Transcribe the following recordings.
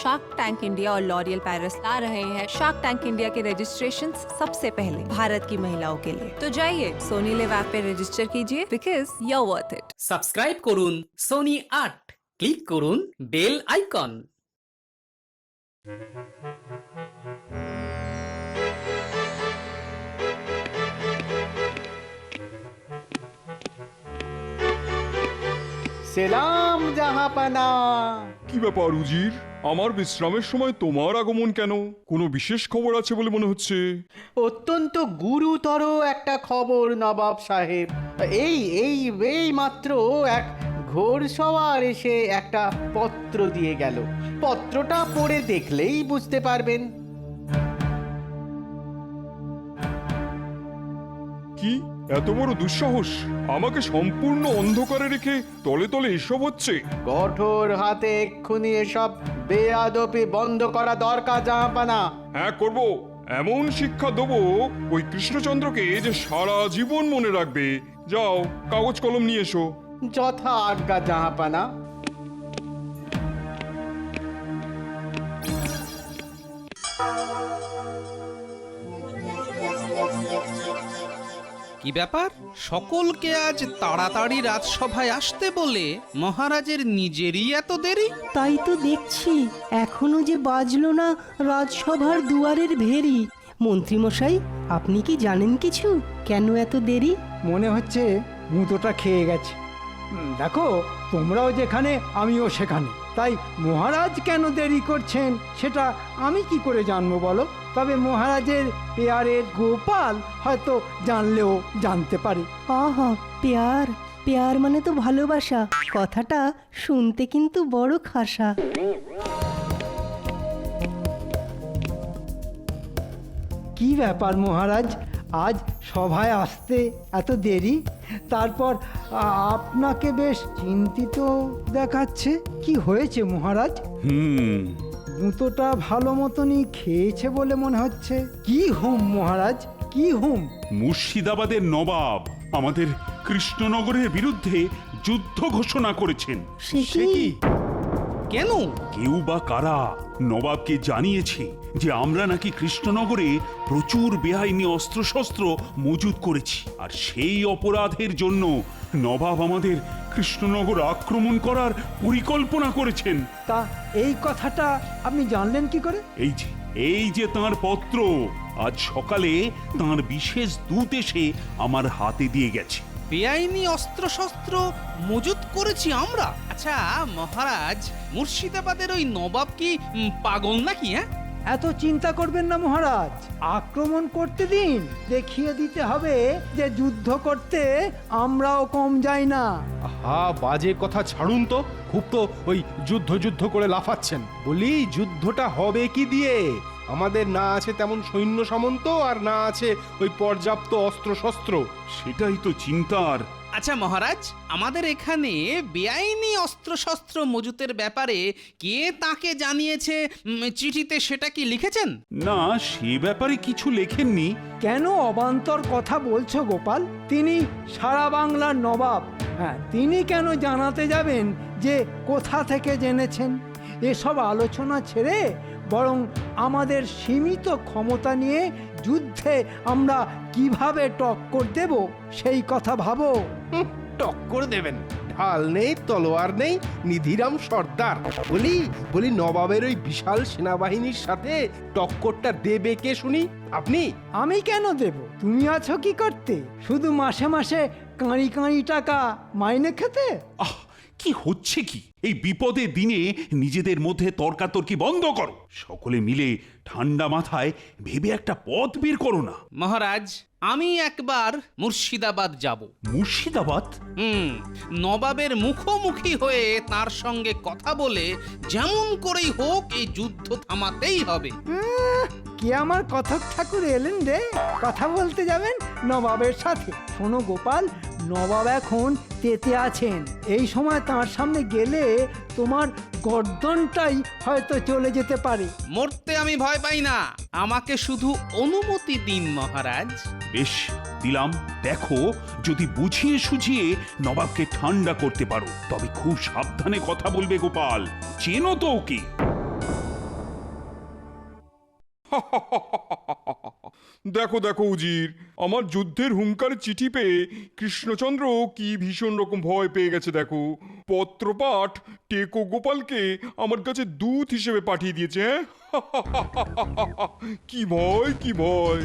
Shark Tank India और L'Oreal Paris ला रहे हैं शार्क टैंक इंडिया के रजिस्ट्रेशन सबसे पहले भारत की महिलाओं के लिए। तो जाइए सोनी लिव ऐप पे रजिस्टर कीजिए because you are worth it. Subscribe করুন সোনি 8, ক্লিক করুন বেল আইকন। সেলাম জাহাপানা। কি ব্যাপার উজির, আমার বিশ্রামের সময় তোমার আগমন কেন? কোনো বিশেষ খবর আছে বলে মনে হচ্ছে। অত্যন্ত গুরুতর একটা খবর নবাব সাহেব। এই এই এই মাত্র এক ঘোড়সওয়ার এসে একটা পত্র দিয়ে গেল। পত্রটা পড়ে দেখলেই বুঝতে পারবেন। কি এত বড় দুঃসাহস? আমাকে সম্পূর্ণ অন্ধকারে রেখে তলে তলে এসব হচ্ছে? কঠোর হাতে এক্ষুনি এসব বেয়াদবি বন্ধ করা দরকার জাহাপানা। হ্যাঁ করব। এমন শিক্ষা দেবো ওই কৃষ্ণচন্দ্রকে যে সারা জীবন মনে রাখবে। যাও কাগজ কলম নিয়ে এসো। যথা আজ্ঞা জাহাপানা। কি ব্যাপার, সকলকে আজ তাড়াতাড়ি রাজসভায় আসতে বলে মহারাজের নিজেরই এত দেরি? তাই তো দেখছি এখনো যে বাজলো না রাজসভার দুয়ারের ভেরি। মন্ত্রীমশাই, আপনি কি জানেন কিছু? কেন এত দেরি? মনে হচ্ছে মুতোটা খেয়ে গেছে। দেখো, তোমরাও যেখানে আমিও সেখানে, তাই মহারাজ কেন দেরি করছেন সেটা আমি কি করে জানবো বলো? তবে মহারাজের পেয়ারের গোপাল হয়তো জানলেও জানতে পারে। আহা, পেয়ার পেয়ার মানে তো ভালোবাসা। কথাটা শুনতে কিন্তু বড় খাসা। কি ব্যাপার মহারাজ, আজ সভায় আসতে এত দেরি? তারপর আপনাকে বেশ চিন্তিত দেখাচ্ছে। কি হয়েছে মহারাজ? মুতোটা ভালো মতনই খেয়েছে বলে মনে হচ্ছে। কি হুম মহারাজ, কি হুম? মুর্শিদাবাদের নবাব আমাদের কৃষ্ণনগরের বিরুদ্ধে যুদ্ধ ঘোষণা করেছেন। সে সে কি? কি? কেন? কেউ বা কারা নবাবকে জানিয়েছে যে আমরা নাকি কৃষ্ণনগরে প্রচুর বেআইনি অস্ত্রশস্ত্র মজুত করেছি, আর সেই অপরাধের জন্য নবাব আমাদের কৃষ্ণনগর আক্রমণ করার পরিকল্পনা করেছেন। তা এই কথাটা আপনি জানলেন কি করে? এই যে তাঁর পত্র, আজ সকালে তাঁর বিশেষ দূত এসে আমার হাতে দিয়ে গেছে। বেআইনি অস্ত্রশস্ত্র মজুত করেছি আমরা? আচ্ছা মহারাজ, মুর্শিদাবাদের ওই নবাব কি পাগল নাকি? হ্যাঁ, এত চিন্তা করবেন না মহারাজ, আক্রমণ করতে দিন। দেখিয়ে দিতে হবে যে যুদ্ধ করতে আমরাও কম যাই না। বাজে কথা ছাড়ুন তো, খুব তো ওই যুদ্ধ যুদ্ধ করে লাফাচ্ছেন। বলি, যুদ্ধটা হবে কি দিয়ে? আমাদের না আছে তেমন সৈন্য সামন্ত, আর না আছে ওই পর্যাপ্ত অস্ত্রশস্ত্র। সেটাই তো চিন্তার। আচ্ছা মহারাজ, আমাদের এখানে বেআইনি অস্ত্রশস্ত্র মজুতের ব্যাপারে কে তাকে জানিয়েছে চিঠিতে, সেটা কি লিখেছেন? না, সে ব্যাপারে কিছু লেখেননি। কেন অবান্তর কথা বলছো গোপাল? তিনি সারা বাংলার নবাব। হ্যাঁ, তিনি কেন জানাতে যাবেন যে কোথা থেকে জেনেছেন? এসব আলোচনা ছেড়ে বরং আমাদের সীমিত ক্ষমতা নিয়ে যুদ্ধে আমরা কিভাবে টক্কর দেব সেই কথা ভাবো। টক্কর দেবেন? ঢাল নেই, তলোয়ার নেই, নিধিরাম সর্দার। বলি নবাবের ওই বিশাল সেনাবাহিনীর সাথে টক্করটা দেবে কে শুনি? আপনি? আমি কেন দেব? তুমি আছো কি করতে? শুধু মাসে মাসে কাঁড়ি কাঁড়ি টাকা মাইনে খেতে? আহ, কি হচ্ছে কি? এই বিপদের দিনে নিজেদের মধ্যে তর্কাতর্কি বন্ধ করো। সকলে মিলে ঠান্ডা মাথায় ভেবে একটা পথ বের করো না। মহারাজ, আমি একবার মুর্শিদাবাদ যাব। মুর্শিদাবাদ? নবাবের মুখোমুখি হয়ে তার সঙ্গে কথা বলে যেমন করেই হোক এই যুদ্ধ থামাতেই হবে। কি আমার কথক ঠাকুর এলেন রে, কথা বলতে যাবেন নবাবের সাথে? শোনো গোপাল, নবাব এখন তেতে আছেন। এই সময় তার সামনে গেলে তোমার গর্দনটাই হয়তো চলে যেতে পারে। মরতে আমি ভয় পাই না, আমাকে শুধু অনুমতি দিন মহারাজ। বেশ, দিলাম। দেখো, যদি বুঝিয়ে সুঝিয়ে নবাবকে ঠান্ডা করতে পারো তবে খুব সাবধানে কথা বলবে গোপাল। চেনো তো ওকে? দেখো দেখো উজির, আমার যুদ্ধের হুঙ্কার চিঠি পেয়ে কৃষ্ণচন্দ্র কি ভীষণ রকম ভয় পেয়ে গেছে দেখো। পত্রপাঠ টেকো গোপালকে আমার কাছে দূত হিসেবে পাঠিয়ে দিয়েছে। হ্যাঁ? কি ভয় কি ভয়।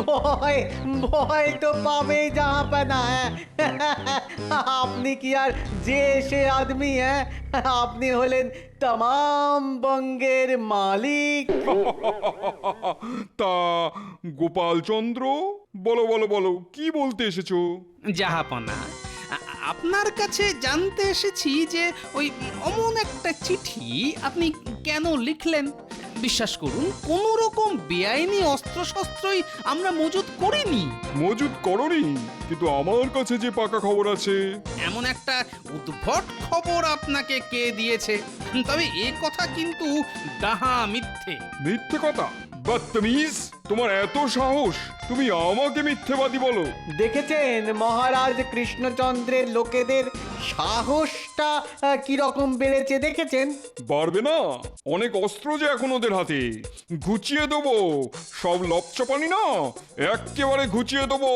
ভয় ভয় তো পাবেই জাহাপানা। আপনি কি আর যে সে আদমি? হ্যাঁ, আপনি হলেন तमाम বঙ্গের মালিক। তা গোপালচন্দ্র, বলো বলো বলো, কি বলতে এসেছো? জাহাপনা, আপনার কাছে জানতে এসেছি যে ওই অমন একটা চিঠি আপনি কেন লিখলেন। বিশ্বাস করুন, কোনো রকম বেআইনি অস্ত্রশস্ত্রই আমরা মজুত করিনি। মজুদ করনি, কিন্তু আমার কাছে যে পাকা খবর আছে। এমন একটা উদ্ভট খবর আপনাকে কে দিয়েছে? তবে এ কথা কিন্তু ডাহা মিথ্যে। মিথ্যে কথা? বদতমিজ, তোমার এত সাহস, তুমি আমাকে মিথ্যেবাদী বলো? দেখেছেন মহারাজ কৃষ্ণচন্দ্রের লোকেদের সাহসটা কিরকম বেড়েছে দেখেছেন? পারবে না, অনেক অস্ত্র যে এখন ওদের হাতে। ঘুচিয়ে দেবো সব লপচপানি, না একেবারে ঘুচিয়ে দেবো।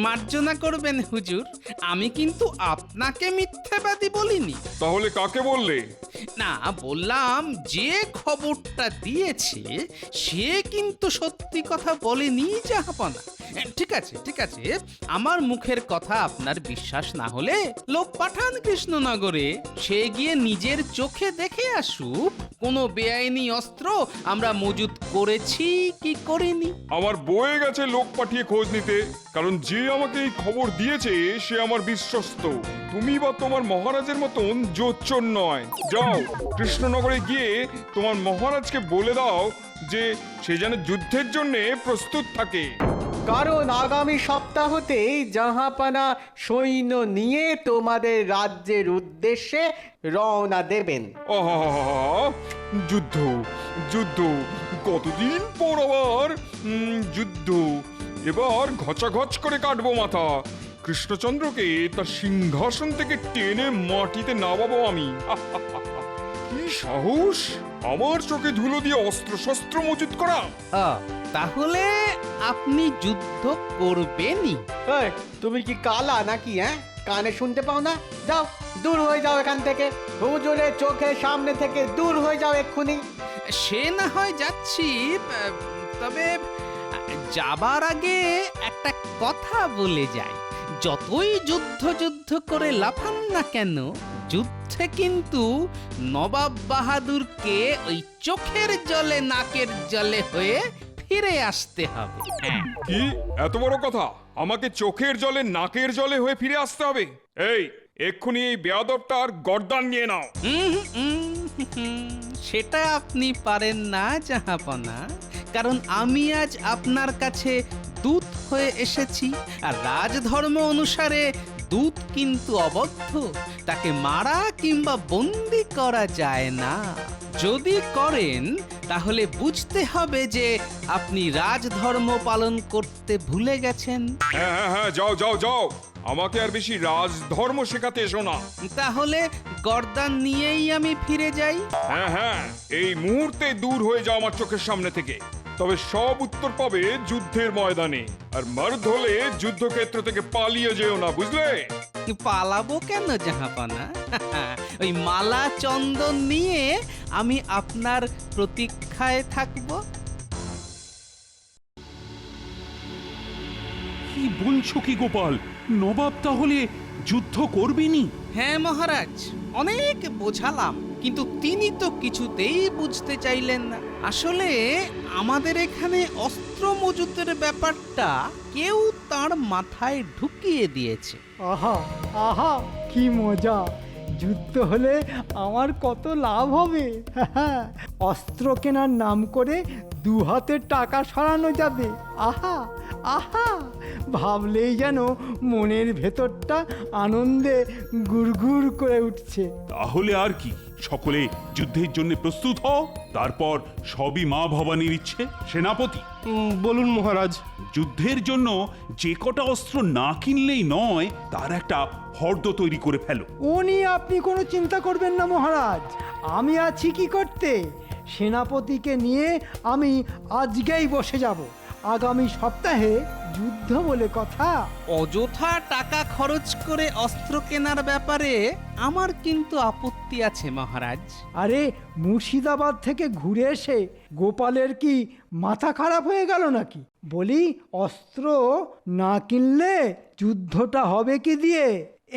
মার্জনা করবেন হুজুর, আমি কিন্তু আপনাকে মিথ্যেবাদী বলিনি। তাহলে কাকে বললে? না, বললাম যে খবরটা দিয়েছে সে কিন্তু সত্যি কথা বলেনি জাহাপনা। ঠিক আছে ঠিক আছে, আমার মুখের কথা আপনার বিশ্বাস না হলে লোক পাঠান কৃষ্ণনগরে, সে গিয়ে নিজের চোখে দেখে আসুক কোনো বেআইনি অস্ত্র আমরা মজুত করেছি কি করিনি। আমার বয়ে গেছে লোক পাঠিয়ে খোঁজ নিতে, কারণ যে আমাকে এই খবর দিয়েছে সে আমার বিশ্বস্ত। তুমি বা তোমার মহারাজের মতন জোচ্চর নয়। যাও কৃষ্ণনগরে গিয়ে তোমার মহারাজকে বলে দাও যে সে যেন যুদ্ধের জন্য প্রস্তুত থাকে। কারণ আগামী সপ্তাহতেই জাহাপানা সৈন্য নিয়ে তোমাদের রাজ্যের উদ্দেশ্যে রওনা দেবেন। আহা, যুদ্ধ যুদ্ধ, কতদিন পর আবার যুদ্ধ। এবার ঘচাঘচ করে কাটবো মাথা। কৃষ্ণচন্দ্রকে তার সিংহাসন থেকে টেনে মাটিতে নামাবো আমি। কি সাহস আমার চোখে ধুলো দিয়ে অস্ত্র শস্ত্র মজুত করা। তাহলে আপনি যুদ্ধ করবেনই? এই, তুমি কি কালা নাকি? হ্যাঁ, কানে শুনতে পাও না? যাও দূর হয়ে যাও এখান থেকে। হুজুরের চোখের সামনে থেকে দূর হয়ে যাও এক্ষুনি। সে না হয় যাচ্ছি, তবে যাবার আগে একটা কথা বলে যাই। যতই যুদ্ধ যুদ্ধ করে লাফান না কেন, যুদ্ধে কিন্তু নবাব বাহাদুরকে ওই চোখের জলে নাকের জলে হয়ে ফিরে আসতে হবে। কি এত বড় কথা? আমাকে চোখের জলে নাকের জলে হয়ে ফিরে আসতে হবে? এই এক্ষুনি এই বেয়াদবটার গর্দান নিয়ে নাও। সেটা আপনি পারেন না জাহাপনা, কারণ আমি আজ আপনার কাছে দূত হয়ে এসেছি, আর রাজধর্ম অনুসারে দূত কিন্তু অবদ্ধ, তাকে মারা কিংবা বন্দি করা যায় না। যদি করেন তাহলে বুঝতে হবে যে আপনি রাজধর্ম পালন করতে ভুলে গেছেন। হ্যাঁ হ্যাঁ হ্যাঁ, যাও যাও যাও, আমাকে আর বেশি রাজধর্ম শেখাতে এসো না। তাহলে গর্দান নিয়েই আমি ফিরে যাই। হ্যাঁ হ্যাঁ, এই মুহূর্তে দূর হয়ে যাও আমার চোখের সামনে থেকে। তবে সব উত্তর পাবে যুদ্ধের ময়দানে, আর মার্দ হলে যুদ্ধক্ষেত্র থেকে পালিয়ে যেও না, বুঝলে? পালাবো কেন জাহাপানা? ওই মালা চন্দন নিয়ে আমি আপনার প্রতীক্ষায় থাকব। কি বলছো কি গোপাল? নবাব তাহলে যুদ্ধ করবেনি? হ্যাঁ মহারাজ, অনেক বোঝালাম, কিন্তু তিনি তো কিছুতেই বুঝতে চাইলেন না। আসলে আমাদের এখানে অস্ত্র মজুতের ব্যাপারটা কেউ তার মাথায় ঢুকিয়ে দিয়েছে। আহা আহা, কি মজা! যুদ্ধ হলে আমার কত লাভ হবে। অস্ত্র কেনার নাম করে দু হাতে টাকা সরানো যাবে। আহা আহা ভাবলেই যেন মনের ভেতরটা আনন্দে গুড়গুড় করে উঠছে। তাহলে আর কি, সকলে যুদ্ধের জন্য প্রস্তুত হও। তারপর সবই মা ভবানীর ইচ্ছে। সেনাপতি, বলুন মহারাজ। যুদ্ধের জন্য যে কটা অস্ত্র না কিনলেই নয়, তার একটা ফর্দ তৈরি করে ফেলো। ও নিয়ে আপনি কোনো চিন্তা করবেন না মহারাজ, আমি আছি কি করতে। সেনাপতিকে নিয়ে আমি আজকেই বসে যাব। আগামী সপ্তাহে যুদ্ধ বলে কথা। অযথা টাকা খরচ করে অস্ত্র কেনার ব্যাপারে আমার কিন্তু আপত্তি আছে মহারাজ। আরে মুর্শিদাবাদ থেকে ঘুরে এসে গোপালের কি মাথা খারাপ হয়ে গেল নাকি? বলি অস্ত্র না কিনলে যুদ্ধটা হবে কি দিয়ে?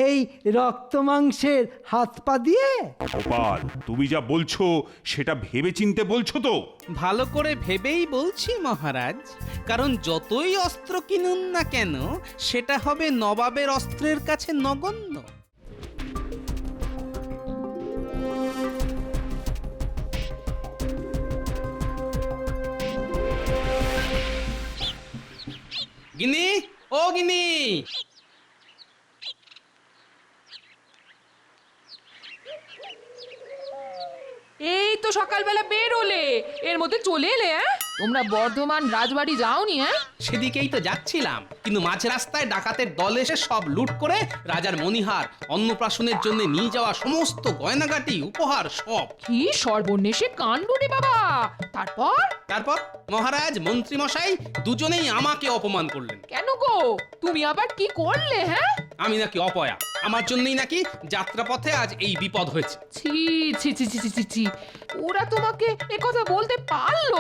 এই রক্ত মাংসের হাত পা দিয়ে? গোপাল, তুমি যা বলছো সেটা ভেবে চিনতে বলছো তো? ভালো করে ভেবেই বলছি মহারাজ, কারণ যতই অস্ত্র কিনুন না কেন সেটা হবে নবাবের অস্ত্রের কাছে নগণ্য। গিনি, ও গিনি, এই তো সকালবেলা বেরোলে, এর মধ্যে চলে এলে? তোমরা বর্ধমান রাজবাড়ি যাওনি? সেদিকেই তো যাচ্ছিলাম, কিন্তু মাঝ রাস্তায় ডাকাতের দল এসে সব লুট করে রাজার মণিহার, অন্নপ্রাশনের জন্য নিয়ে যাওয়া সমস্ত গয়নাগাটি, উপহার সব। কি সর্বনেশে কাণ্ড রে বাবা! তারপর? তারপর মহারাজ, মন্ত্রী মশাই দুজনেই আমাকে অপমান করলেন। কেন গো, তুমি আবার কি করলে? আমি নাকি অপয়া, আমার জন্যই নাকি যাত্রাপথে আজ এই বিপদ হয়েছে। ছি ছি ছি ছি ছি ছি, ওরা তোমাকে একথা বলতে পারলো?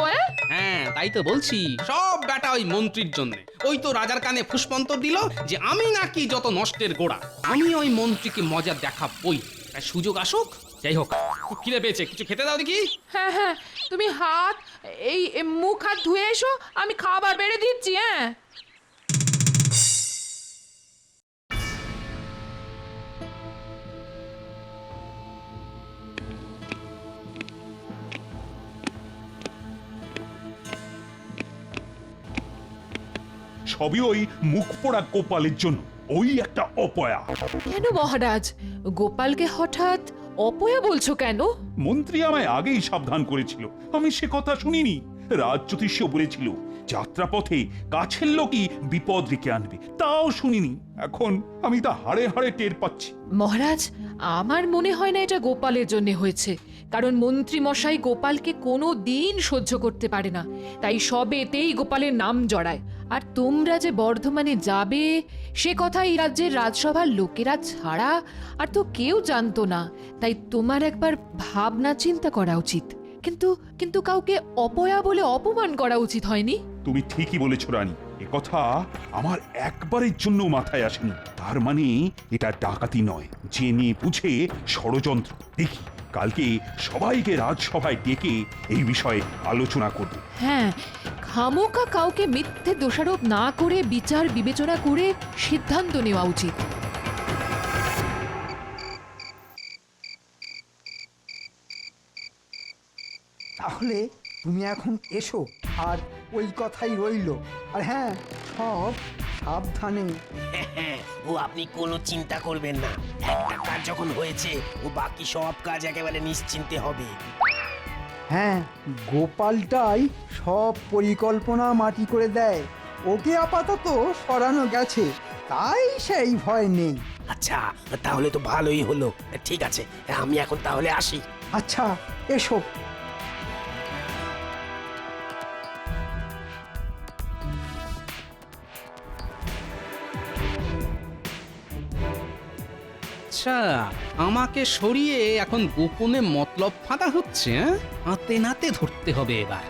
হ্যাঁ, তাই তো বলছি, সব ব্যাটা ওই মন্ত্রীর জন্য। ওই তো রাজার কানে ফুসমন্তর দিল যে আমি নাকি যত নষ্টের গোড়া। আমি ওই মন্ত্রীকে মজা দেখাবই, তাই সুযোগ আসুক। যাই হোক, খুব খিদে পেয়েছে, কিছু খেতে দাও দেখি। হ্যাঁ হ্যাঁ, তুমি হাত এই মুখ হাত ধুয়ে এসো, আমি খাবার বেড়ে দিচ্ছি। সবই ওই মুখ পোড়া গোপালের জন্য। ওই একটা অপয়া। কেন মহারাজ, গোপালকে হঠাৎ অপয়া বলছো কেন? মন্ত্রী আমায় আগেই সাবধান করেছিল, আমি সে কথা শুনিনি। রাজ জ্যোতিষ্য বলেছিল যাত্রাপথে কাছের লোকই বিপদ ডেকে আনবে, তাও শুনিনি। এখন আমি তা হাড়ে হাড়ে টের পাচ্ছি। মহারাজ, আমার মনে হয় না এটা গোপালের জন্য হয়েছে, কারণ মন্ত্রী মশাই গোপালকে কোনো দিন সহ্য করতে পারে না, তাই সবেতেই গোপালের নাম জড়ায়। আর তোমরা যে বর্ধমানে যাবে সে কথা এই রাজ্যের রাজসভার লোকেরা ছাড়া আর তো কেউ জানতো না, তাই তোমার একবার ভাবনা চিন্তা করা উচিত। কিন্তু কিন্তু কাউকে অপয়া বলে অপমান করা উচিত হয়নি। তুমি ঠিকই বলেছ রানী, এ কথা আমার একবারের জন্য মাথায় আসেনি। তার মানে এটা ডাকাতি নয়, জেনে বুঝে ষড়যন্ত্র। দেখি কালকে সবাইকে রাজসভায় ডেকে এই বিষয়ে আলোচনা করব। হ্যাঁ, খামোকা কাউকে মিথ্যে দোষারোপ না করে বিচার বিবেচনা করে সিদ্ধান্ত নেওয়া উচিত। তাহলে তুমি এখন এসো, আর ওই কথাই রইলো। আর হ্যাঁ, সব সাবধানে। ও আপনি কোনো চিন্তা করবেন না, একটা কাজ যখন হয়েছে ও বাকি সব কাজ একেবারে নিশ্চিন্তে হবে। হ্যাঁ, গোপালটাই সব পরিকল্পনা মাটি করে দেয়। ওকে আপাতত সরানো গেছে, তাই সেই ভয় নেই। আচ্ছা, তাহলে তো ভালোই হলো। ঠিক আছে, আমি এখন তাহলে আসি। আচ্ছা, এসো। আচ্ছা, আমাকে সরিয়ে এখন গোপনে মতলব ফাঁদা হচ্ছে। হাতে নাতে ধরতে হবে এবার।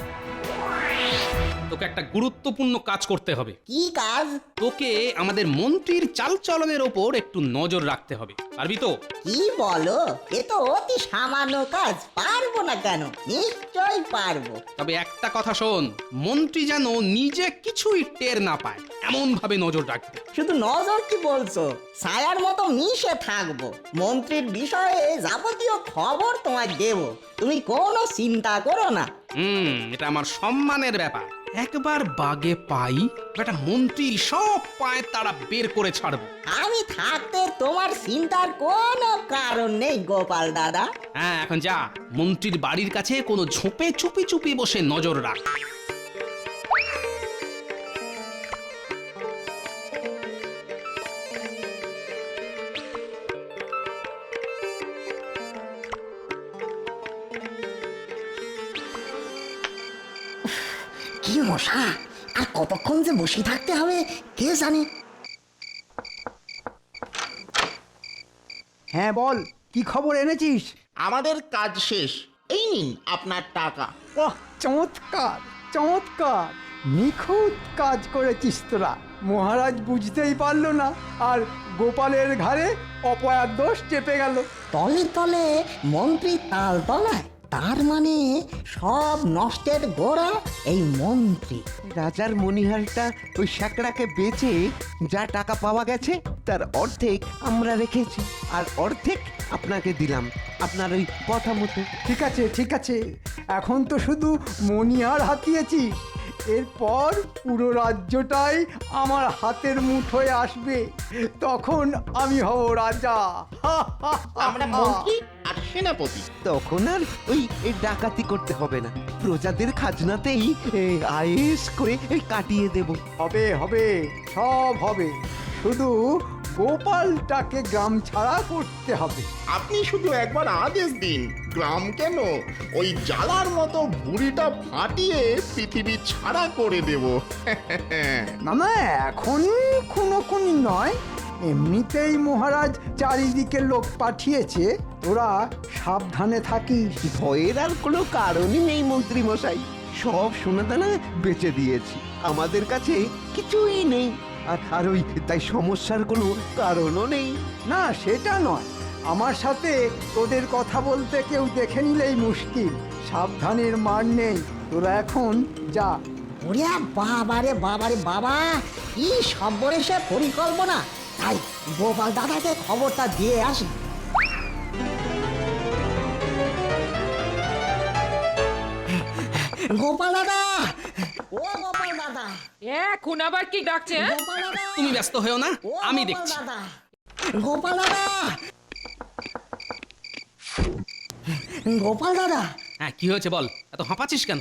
তোকে একটা গুরুত্বপূর্ণ কাজ করতে হবে। কি কাজ? তোকে আমাদের মন্ত্রীর চালচলনের ওপর একটু নজর রাখতে হবে, পারবি তো? কি বলো, এ তো অতি সামান্য কাজ, পারবো না কেন? নিশ্চয়ই পারবো। তবে একটা কথা শোন, মন্ত্রী যেন নিজে কিছুই টের না পায় এমন ভাবে নজর রাখবে। শুধু নজর কি বলছো, ছায়ার মতো মিশে থাকবো। মন্ত্রীর বিষয়ে যাবতীয় খবর তোমায় দেব, তুমি কোনো চিন্তা করো না। এটা আমার সম্মানের ব্যাপার। একবার বাগে পাই বেটা মন্ত্রীর সব পায় তারা বের করে ছাড়বো। আমি থাকতে তোমার চিন্তার কোনো কারণ নেই গোপাল দাদা। হ্যাঁ, এখন যা মন্ত্রীর বাড়ির কাছে কোনো ঝোপে চুপি চুপি বসে নজর রাখ। কি মশা, আর কতক্ষণ যে বসে থাকতে হবে কে জানে। হ্যাঁ বল, কি খবর এনেছিস? আমাদের কাজ শেষ, এই নিন আপনার টাকা। ওহ, চমৎকার চমৎকার, নিখুঁত কাজ করেছিস তোরা। মহারাজ বুঝতেই পারলো না, আর গোপালের ঘাড়ে অপয়ার দোষ চেপে গেল। তলে তলে মন্ত্রী তাল তলায়, তার মানে সব নষ্টের গোড়া এই মন্ত্রী। রাজার মণিহারটা ওই শ্যাকড়াকে বেচে যা টাকা পাওয়া গেছে তার অর্ধেক আমরা রেখেছি, আর অর্ধেক আপনাকে দিলাম আপনার ওই কথা মতো। ঠিক আছে ঠিক আছে, এখন তো শুধু মণিহার হাতিয়েছিস, এরপর পুরো রাজ্যটাই আমার হাতের মুঠোয় আসবে, তখন আমি হব রাজা। আমরা মন্ত্রী আর সেনাপতি, তখন আর ওই ডাকাতি করতে হবে না, প্রজাদের খাজনাতেই আয়েশ করে কাটিয়ে দেব। হবে হবে, সব হবে, শুধু গোপালটাকে গ্রাম ছাড়া করতে হবে। আপনি শুধু একবার আদেশ দিন, গ্রাম কেন ওই জ্বালার মতো বুড়িটা ফাটিয়ে পৃথিবী ছাড়া করে দেব। না না, এখন খুনোখুনি নয়, এমনিতেই মহারাজ চারিদিকে লোক পাঠিয়েছে, তোরা সাবধানে থাকিস। ভয়ের আর কোনো কারণই নেই মন্ত্রী মশাই, সব সোনাদানা বেচে দিয়েছি, আমাদের কাছে কিছুই নেই, আর ওই তাই সমস্যার কোনো কারণও নেই। না সেটা নয়, আমার সাথে তোদের কথা বলতে কেউ দেখে নিলেই মুশকিল, সাবধানের মার নেই, তোরা এখন যা। ওরে বাবারে বাবারে বাবা, কি সর্বনেশে পরিকল্পনা! তাই গোপাল দাদাকে খবরটা দিয়ে আসি। গোপাল দাদা, ও গোপাল দাদা, এখন আবার কি ডাকছে? গোপাল দাদা, তুমি ব্যস্ত হয়েও না, ও আমি গোপাল দেখছি। দাদা, গোপাল দাদা, গোপাল দাদা। হ্যাঁ, কি হয়েছে বল, এত হাঁপাচ্ছিস কেন?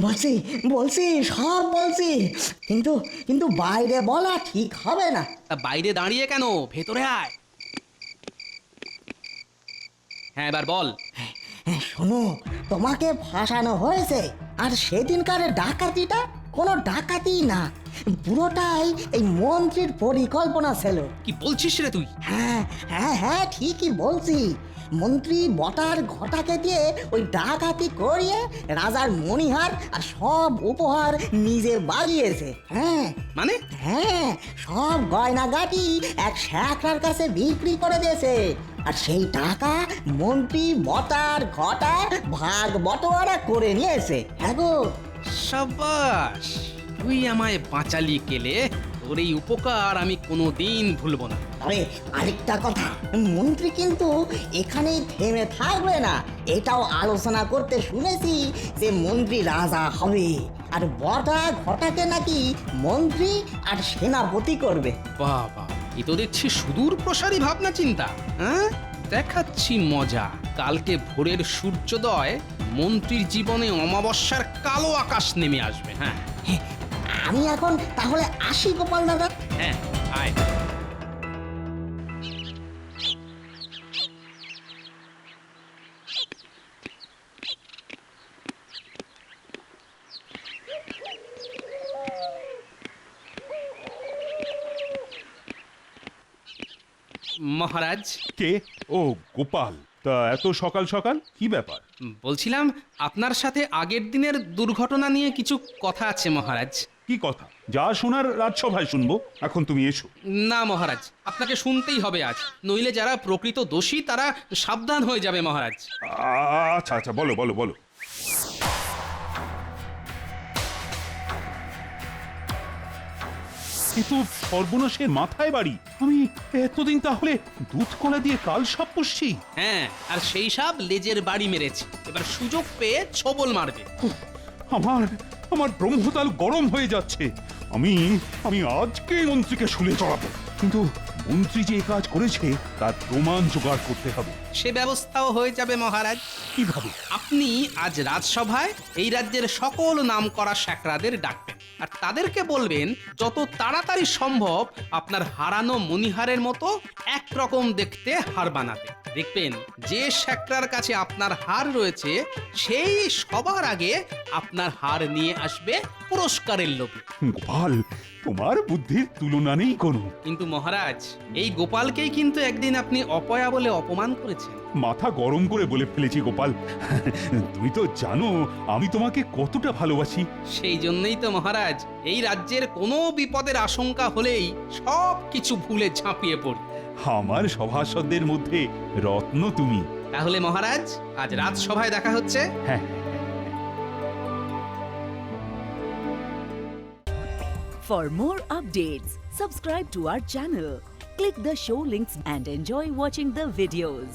বলছি বলছি সব বলছি, কিন্তু কিন্তু বাইরে বলা ঠিক হবে না। তা বাইরে দাঁড়িয়ে কেন, ভেতরে আয়। হ্যাঁ, এবার বল। শোনো, তোমাকে ফাঁসানো হয়েছে, আর সেদিনকার ডাকাতিটা কোনো ডাকাতি না, পুরোটাই এই মন্ত্রীর পরিকল্পনা ছিল। কি বলছিস রে তুই? হ্যাঁ হ্যাঁ হ্যাঁ, ঠিকই বলছি। মন্ত্রী বটার ঘটাকে দিয়ে ওই ডাকাতি করিয়ে রাজার মণিহার আর সব উপহার নিজে বাগিয়েছে। হ্যাঁ মানে? হ্যাঁ, সব গয়নাগাটি এক শ্যাকরার কাছে বিক্রি করে দিয়েছে, আর সেই টাকা মন্ত্রী বটার ঘটা ভাগ বটোয়ারা করে নিয়েছে। হ্যাঁ গো, সাবাস, তুই আমায় বাঁচালি কেলে, তোর এই উপকার আমি কোনোদিন ভুলবো না। আরে আরেকটা কথা, মন্ত্রী কিন্তু এখানেই থেমে থাকবে না, এটাও আলোচনা করতে শুনেছি যে মন্ত্রী রাজা হবে, আর বটা ঘটাকে নাকি মন্ত্রী আর সেনাপতি করবে। বাবা, এ তো দেখছি সুদূর প্রসারী ভাবনা চিন্তা। হ্যাঁ, দেখাচ্ছি মজা। কালকে ভোরের সূর্যোদয় মন্ত্রীর জীবনে অমাবস্যার কালো আকাশ নেমে আসবে। হ্যাঁ, আমি এখন তাহলে আসি গোপাল দাদা। হ্যাঁ, আয়। মহারাজ। কে? ও গোপাল, তা এত সকাল সকাল কি ব্যাপার? বলছিলাম আপনার সাথে আগের দিনের দুর্ঘটনা নিয়ে কিছু কথা আছে মহারাজ। কি কথা? যা শোনার রাজসভায় শুনবো, এখন তুমি এসো। না মহারাজ, আপনাকে শুনতেই হবে আজ, নইলে যারা প্রকৃত দোষী তারা সাবধান হয়ে যাবে মহারাজ। আচ্ছা আচ্ছা, বলো বলো বলো। এ তো সর্বনাশের মাথায় বাড়ি। আমি এতদিন তাহলে দুধ কলা দিয়ে কাল সাপ পুষছি। হ্যাঁ, আর সেই সাপ লেজের বাড়ি মেরেছে, এবার সুযোগ পেয়ে ছবল মারবে। আমার আমার ব্রহ্মতাল গরম হয়ে যাচ্ছে। আমি আমি আজকে মন্ত্রীকে শুলে চড়াবো, কিন্তু মন্ত্রী যে কাজ করেছে তার প্রমাণ জোগাড় করতে হবে। সে ব্যবস্থাও হয়ে যাবে মহারাজ। কিভাবে? আপনি আজ রাজসভায় এই রাজ্যের সকল নামকরা শ্যাকরাদের ডাকবেন আর তাদেরকে বলবেন যত তাড়াতাড়ি সম্ভব আপনার হারানো মণিহারের মতো একরকম দেখতে হার বানাতে। দেখবেন যে শ্যাকরার কাছে আপনার হার রয়েছে সেই সবার আগে আপনার হার নিয়ে আসবে পুরস্কারের লোভে। গোপাল, তোমার বুদ্ধির তুলনা নেই কোনো। কিন্তু মহারাজ, এই গোপালকেই কিন্তু একদিন আপনি অপয়া বলে অপমান করেছেন। মাথা গরম করে বলে ফেলেছি গোপাল। তুমি তো জানো আমি তোমাকে কতটা ভালোবাসি। সেই জন্যই তো মহারাজ এই রাজ্যের কোনো বিপদের আশঙ্কা হলেই সব কিছু ভুলে ঝাঁপিয়ে পড়ি। আমার সভাসদদের মধ্যে রত্ন তুমি। তাহলে মহারাজ আজ রাজসভায় দেখা হচ্ছে। হ্যাঁ। For more updates, subscribe to our channel, click the show links and enjoy watching the videos.